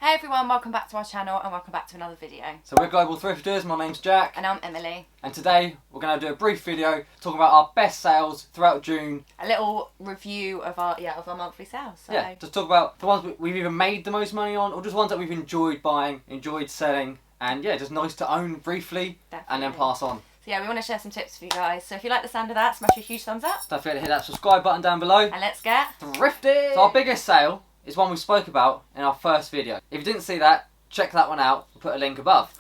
Hey everyone, welcome back to our channel and welcome back to another video. So we're Global Thrifters, my name's Jack. And I'm Emily. And today we're going to do a brief video talking about our best sales throughout June. A little review of our monthly sales. So. Yeah, just talk about the ones we've either made the most money on or just ones that we've enjoyed buying, enjoyed selling, and yeah, just nice to own briefly. Definitely. And then pass on. So yeah, we want to share some tips for you guys. So if you like the sound of that, smash a huge thumbs up. Don't forget to hit that subscribe button down below. And let's get thrifty! So our biggest sale is one we spoke about in our first video. If you didn't see that, check that one out. We'll put a link above.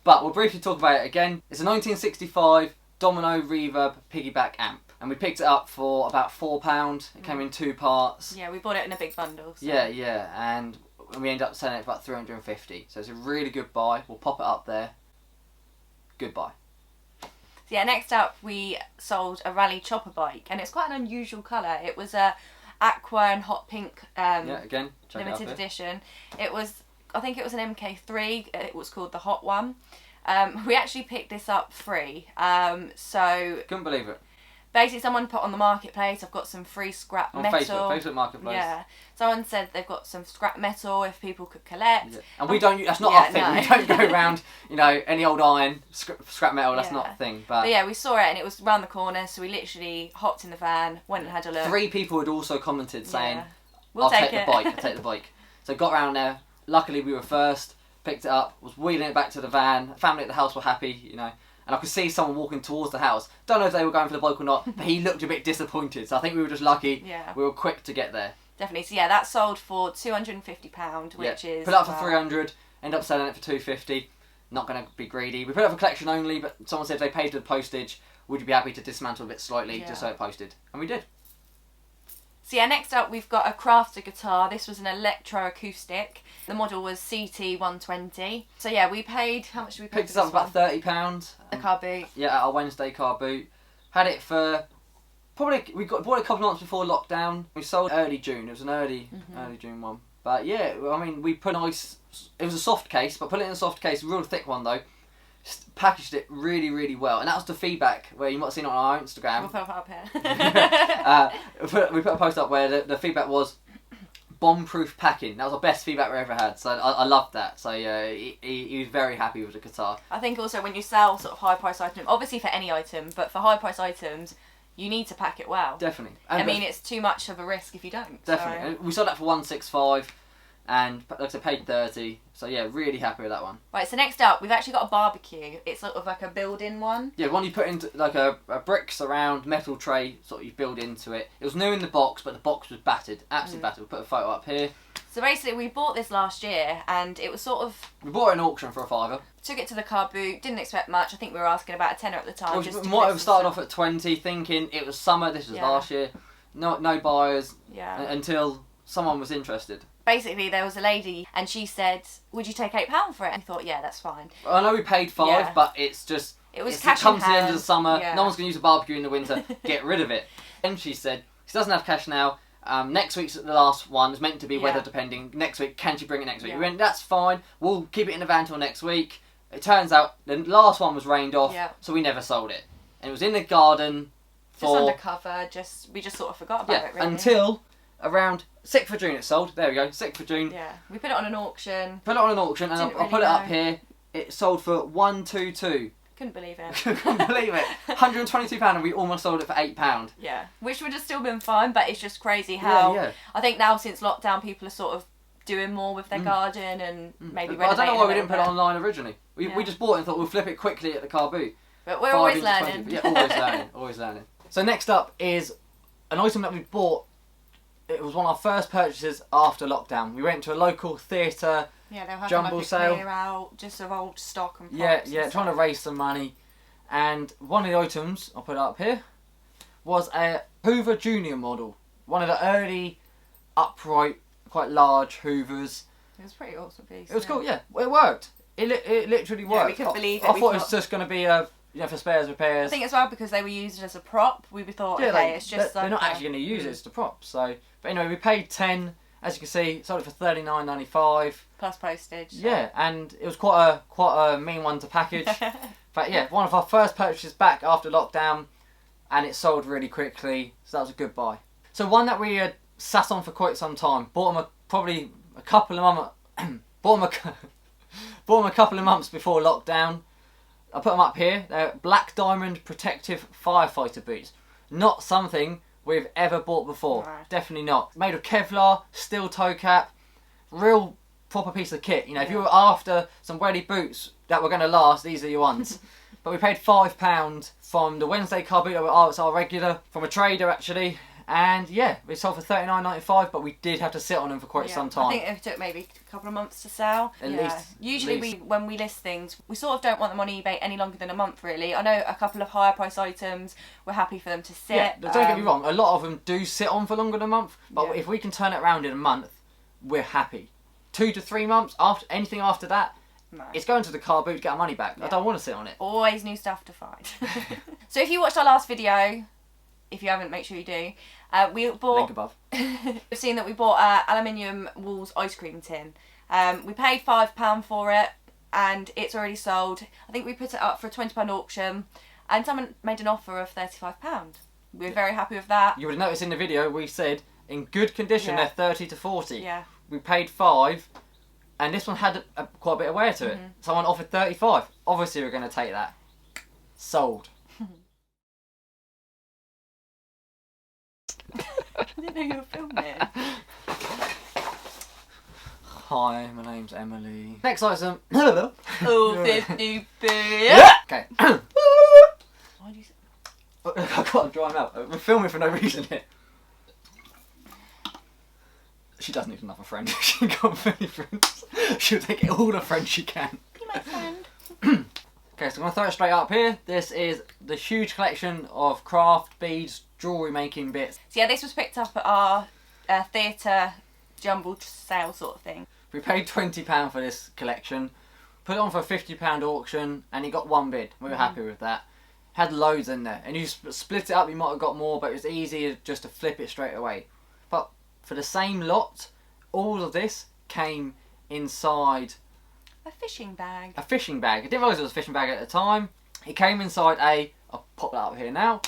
But we'll briefly talk about it again. It's a 1965 Domino Reverb piggyback amp. And we picked it up for about £4. It came in 2 parts. Yeah, we bought it in a big bundle. So. Yeah. And we ended up selling it for about £350. So it's a really good buy. We'll pop it up there. Good buy. So yeah, next up we sold a rally chopper bike. And it's quite an unusual colour. It was a aqua and hot pink again, limited edition. It was, I think it was an MK3. It was called the Hot One. We actually picked this up free. So couldn't believe it. Basically, someone put on the marketplace, I've got some free scrap metal. Facebook Marketplace. Yeah. Someone said they've got some scrap metal if people could collect. Yeah. And we don't, that's not our thing. No. We don't go around, any old iron, scrap metal, that's not a thing. But yeah, we saw it and it was round the corner, so we literally hopped in the van, went and had a look. 3 people had also commented saying, I'll take the bike, I'll take the bike. So got around there, luckily we were first, picked it up, was wheeling it back to the van, family at the house were happy, and I could see someone walking towards the house. Don't know if they were going for the bike or not, but he looked a bit disappointed. So I think we were just lucky. Yeah. We were quick to get there. Definitely. So yeah, that sold for £250, which is... Put it up for 300, end up selling it for 250. Not going to be greedy. We put it up for collection only, but someone said if they paid for the postage, would you be happy to dismantle it slightly just so it posted? And we did. So yeah, next up we've got a crafter guitar. This was an electroacoustic. The model was CT120. So yeah, we paid, how much did we pay? Picked it up about £30. The car boot. Yeah, at our Wednesday car boot. Had it for probably, bought it a couple of months before lockdown. We sold early June. It was an early June one. But yeah, I mean, we put nice, it was a soft case, but put it in a soft case, a real thick one though. Just packaged it really, really well. And that was the feedback where you might have seen it on our Instagram. We'll put it up here. We put a post up where the feedback was bomb-proof packing. That was our best feedback we ever had. So I loved that. So yeah, he was very happy with the guitar. I think also when you sell sort of high-price items, obviously for any item, but for high-price items, you need to pack it well. Definitely. I mean, it's too much of a risk if you don't. Definitely. So. We sold that for $165 and like I said, paid $30. So yeah, really happy with that one. Right, so next up, we've actually got a barbecue. It's sort of like a build-in one. Yeah, one you put into like a bricks around metal tray, sort of you build into it. It was new in the box, but the box was battered, absolutely battered. We'll put a photo up here. So basically, we bought this last year, and it was sort of... We bought it in auction for £5. Took it to the car boot, didn't expect much. I think we were asking about a tenner at the time. We might have started off at 20, thinking it was summer, this was last year. No buyers until someone was interested. Basically, there was a lady, and she said, would you take £8 for it? And I thought, yeah, that's fine. I know we paid $5, but it's just... It was cash in hand. It comes to the end of the summer, no one's going to use a barbecue in the winter, get rid of it. And she said, she doesn't have cash now, next week's the last one, it's meant to be weather depending, next week, can she bring it next week? We went, that's fine, we'll keep it in the van till next week. It turns out, the last one was rained off, so we never sold it. And it was in the garden for... Just undercover, we just sort of forgot about it, really. Until... Around 6th of June it sold. There we go, 6th of June. Yeah, we put it on an auction. Put it on an auction and I'll put it up here. It sold for $122. Couldn't believe it. Couldn't believe it. £122 and we almost sold it for £8. Yeah, which would have still been fine, but it's just crazy how... I think now since lockdown people are sort of doing more with their garden and maybe renovating. I don't know why we didn't put it online originally. We just bought it and thought we'll flip it quickly at the car boot. But we're always learning. Yeah, always learning. So next up is an item that we bought. It was one of our first purchases after lockdown. We went to a local theatre jumble sale. Clear out just of old stock and props. Yeah, trying to raise some money. And one of the items, I'll put it up here, was a Hoover Junior model. One of the early, upright, quite large Hoovers. It was a pretty awesome piece. It was cool, yeah. It worked. It literally worked. Yeah, we couldn't believe it. I thought it was just going to be for spares, repairs. I think as well because they were used as a prop. We thought, it's just they're not actually going to use it as a prop. So, but anyway, we paid $10. As you can see, sold it for $39.95 plus postage. So. Yeah, and it was quite a mean one to package. But yeah, one of our first purchases back after lockdown, and it sold really quickly. So that was a good buy. So one that we had sat on for quite some time. Bought them probably a couple of bought them a couple of months before lockdown. I put them up here. They're Black Diamond Protective Firefighter boots. Not something we've ever bought before. No. Definitely not. Made of Kevlar, steel toe cap, real proper piece of kit. You know, if Yeah. you were after some welly boots that were going to last, these are your ones. But we paid £5 from the Wednesday car boot. Oh, it's our regular, from a trader actually. And yeah, we sold for $39.95, but we did have to sit on them for quite some time. I think it took maybe a couple of months to sell. At least. Usually when we list things, we sort of don't want them on eBay any longer than a month really. I know a couple of higher price items, we're happy for them to sit. Yeah, don't get me wrong, a lot of them do sit on for longer than a month, but Yeah. if we can turn it around in a month, we're happy. 2 to 3 months, anything after that, No. it's going to the car boot to get our money back. Yeah. I don't want to sit on it. Always new stuff to find. So if you watched our last video, if you haven't, make sure you do. We bought. Link above. We've seen that we bought a aluminium Walls ice cream tin. We paid £5 for it, and it's already sold. I think we put it up for a £20 auction, and someone made an offer of £35. We're very happy with that. You would have noticed in the video we said in good condition Yeah. they're 30 to 40. Yeah. We paid £5, and this one had quite a bit of wear to it. Someone offered 35. Obviously we're going to take that. Sold. I didn't know you were filming. Hi, my name's Emily. Next item. Oh, 50 Okay. Why do you say? I've got to dry them out. We're filming for no reason here. She doesn't even have a friend. She ain't got many friends. She'll take all the friends she can. Be my friend. Okay, so I'm going to throw it straight up here. This is the huge collection of craft beads, jewellery making bits. So yeah, this was picked up at our theatre jumbled sale sort of thing. We paid £20 for this collection. Put it on for a £50 auction and he got one bid. We were happy with that. Had loads in there. And you split it up, you might have got more, but it was easier just to flip it straight away. But for the same lot, all of this came inside A fishing bag. a fishing bag. I didn't realise it was a fishing bag at the time. It came inside I'll pop that up here now.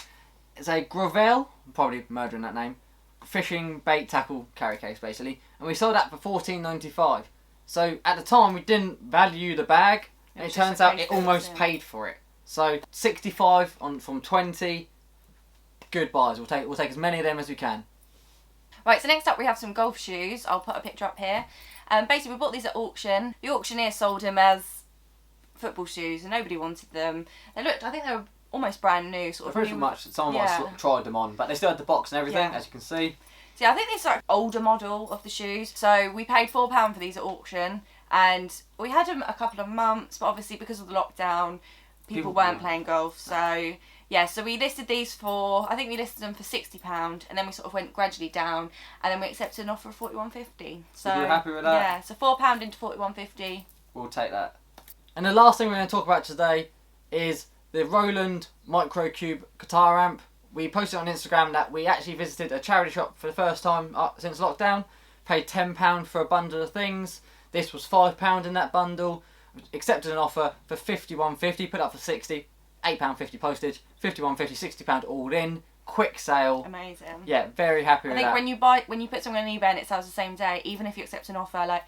It's a Gravel, I'm probably murdering that name, fishing bait tackle carry case basically. And we sold that for $14.95. So at the time we didn't value the bag, and it turns out it almost paid for it. So 65 from 20. Good buys. We'll take as many of them as we can. Right, so next up we have some golf shoes. I'll put a picture up here. Basically we bought these at auction. The auctioneer sold them as football shoes and nobody wanted them. I think they were almost brand new. Sort of Pretty new. much someone might have tried them on, but they still had the box and everything, Yeah. as you can see. So yeah, I think this is like older model of the shoes. So we paid £4 for these at auction, and we had them a couple of months, but obviously because of the lockdown, people weren't playing golf. So yeah, so we listed these for, I think we listed them for £60, and then we sort of went gradually down, and then we accepted an offer of $41.50. So you're happy with that? Yeah, so £4 into $41.50. We'll take that. And the last thing we're going to talk about today is the Roland Microcube guitar amp. We posted on Instagram that we actually visited a charity shop for the first time since lockdown. Paid £10 for a bundle of things. This was £5 in that bundle. Accepted an offer for $51.50. Put up for £60. £8.50 postage. £51.50, £60 all in. Quick sale. Amazing. Yeah, very happy with that. I think when you put something on eBay and it sells the same day, even if you accept an offer, like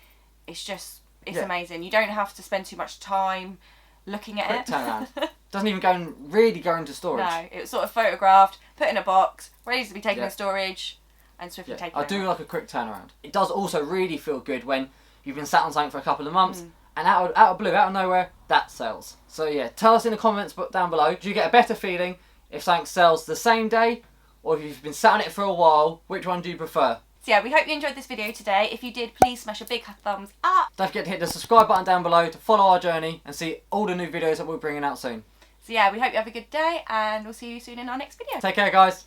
it's amazing. You don't have to spend too much time looking at it. Quick turnaround. Doesn't even really go into storage. No, it was sort of photographed, put in a box, ready to be taken in storage, and swiftly taken. I do like a quick turnaround. It does also really feel good when you've been sat on something for a couple of months and out of blue, out of nowhere, that sells. So yeah, tell us in the comments down below, do you get a better feeling if something sells the same day or if you've been sat on it for a while? Which one do you prefer? So yeah, we hope you enjoyed this video today. If you did, please smash a big thumbs up. Don't forget to hit the subscribe button down below to follow our journey and see all the new videos that we're bringing out soon. So yeah, we hope you have a good day, and we'll see you soon in our next video. Take care, guys.